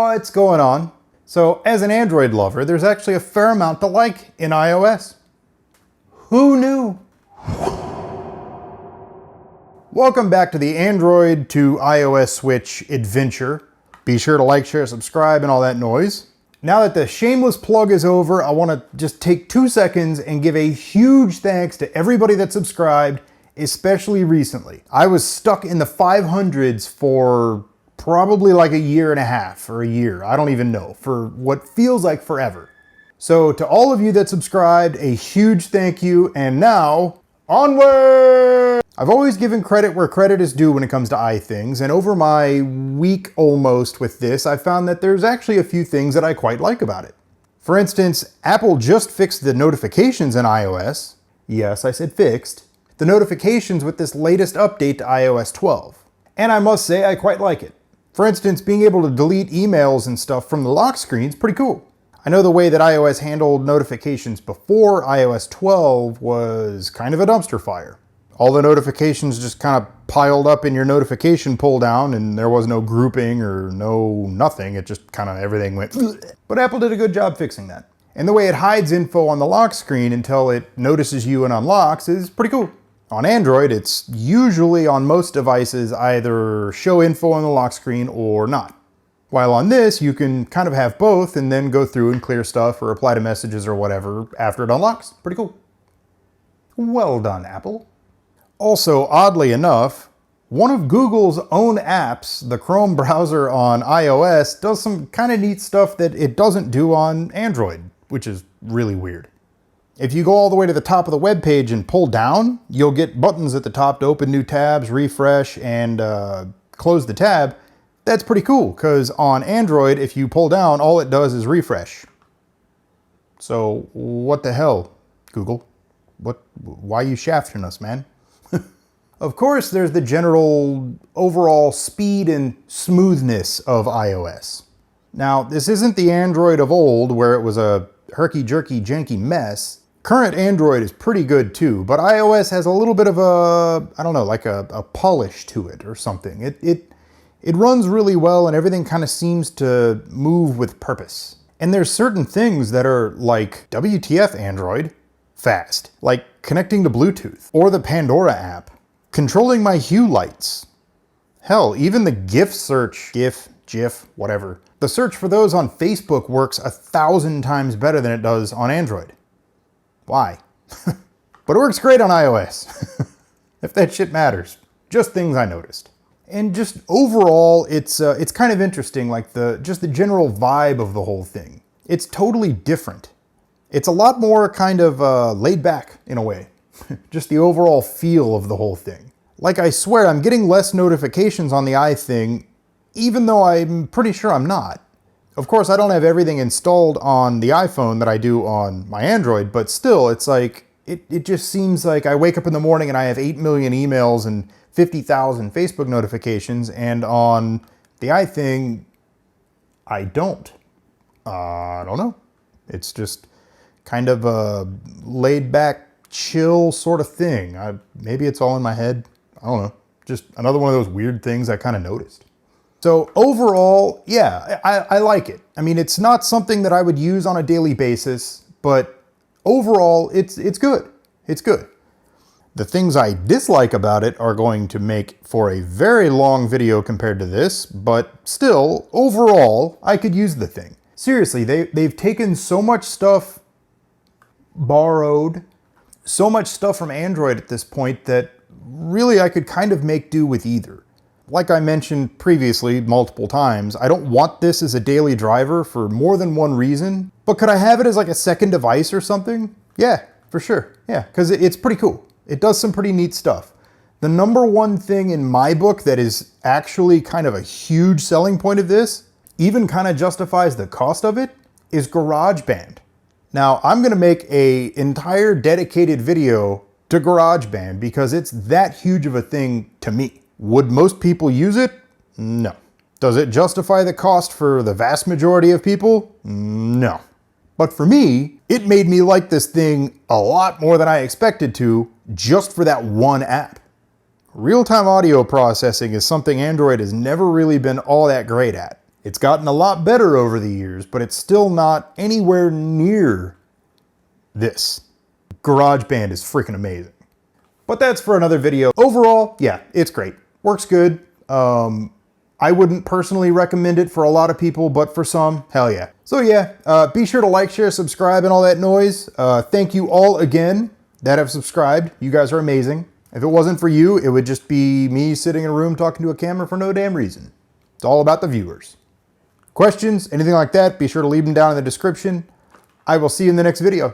What's going on? So as an Android lover, there's actually a fair amount to like in iOS. Who knew? Welcome back to the Android to iOS switch adventure. Be sure to like, share, subscribe, and all that noise. Now that the shameless plug is over, I want to just take 2 seconds and give a huge thanks to everybody that subscribed, especially recently. I was stuck in the 500s for probably like a year and a half or a year, I don't even know, for what feels like forever. So to all of you that subscribed, a huge thank you, and now, onward! I've always given credit where credit is due when it comes to iThings, and over my week almost with this, I found that there's actually a few things that I quite like about it. For instance, Apple just fixed the notifications in iOS. Yes, I said fixed. The notifications with this latest update to iOS 12. And I must say, I quite like it. For instance, being able to delete emails and stuff from the lock screen is pretty cool. I know the way that iOS handled notifications before iOS 12 was kind of a dumpster fire. All the notifications just kind of piled up in your notification pull down and there was no grouping or no nothing. It just kind of everything went. But Apple did a good job fixing that. And the way it hides info on the lock screen until it notices you and unlocks is pretty cool. On Android, it's usually on most devices either show info on the lock screen or not. While on this, you can kind of have both and then go through and clear stuff or reply to messages or whatever after it unlocks. Pretty cool. Well done, Apple. Also, oddly enough, one of Google's own apps, the Chrome browser on iOS, does some kind of neat stuff that it doesn't do on Android, which is really weird. If you go all the way to the top of the web page and pull down, you'll get buttons at the top to open new tabs, refresh, and close the tab. That's pretty cool, because on Android, if you pull down, all it does is refresh. So what the hell, Google? Why are you shafting us, man? Of course, there's the general overall speed and smoothness of iOS. Now, this isn't the Android of old, where it was a herky-jerky, janky mess. Current Android is pretty good too, but iOS has a little bit of a, I don't know, like a polish to it or something. It runs really well and everything kind of seems to move with purpose. And there's certain things that are like WTF Android, fast, like connecting to Bluetooth, or the Pandora app, controlling my hue lights. Hell, even the GIF search, GIF, whatever. The search for those on Facebook works 1,000 times better than it does on Android. Why? But it works great on iOS. If that shit matters. Just things I noticed. And just overall, it's kind of interesting, like just the general vibe of the whole thing. It's totally different. It's a lot more kind of laid back in a way. Just the overall feel of the whole thing. Like I swear, I'm getting less notifications on the iThing, even though I'm pretty sure I'm not. Of course, I don't have everything installed on the iPhone that I do on my Android, but still, it's like, it just seems like I wake up in the morning and I have 8 million emails and 50,000 Facebook notifications, and on the iThing, I don't. I don't know. It's just kind of a laid back, chill sort of thing. Maybe it's all in my head. I don't know. Just another one of those weird things I kind of noticed. So overall, yeah, I like it. I mean, it's not something that I would use on a daily basis, but overall, it's good. It's good. The things I dislike about it are going to make for a very long video compared to this, but still, overall, I could use the thing. Seriously, they've taken so much stuff borrowed, so much stuff from Android at this point that really I could kind of make do with either. Like I mentioned previously multiple times, I don't want this as a daily driver for more than one reason, but could I have it as like a second device or something? Yeah, for sure. Yeah, because it's pretty cool. It does some pretty neat stuff. The number one thing in my book that is actually kind of a huge selling point of this, even kind of justifies the cost of it, is GarageBand. Now, I'm going to make an entire dedicated video to GarageBand because it's that huge of a thing to me. Would most people use it? No. Does it justify the cost for the vast majority of people? No. But for me, it made me like this thing a lot more than I expected to, just for that one app. Real-time audio processing is something Android has never really been all that great at. It's gotten a lot better over the years, but it's still not anywhere near this. GarageBand is freaking amazing. But that's for another video. Overall, yeah, it's great. Works good. I wouldn't personally recommend it for a lot of people, but for some, hell yeah. So yeah, be sure to like, share, subscribe, and all that noise. Thank you all again that have subscribed. You guys are amazing. If it wasn't for you, it would just be me sitting in a room talking to a camera for no damn reason. It's all about the viewers. Questions, anything like that, be sure to leave them down in the description. I will see you in the next video.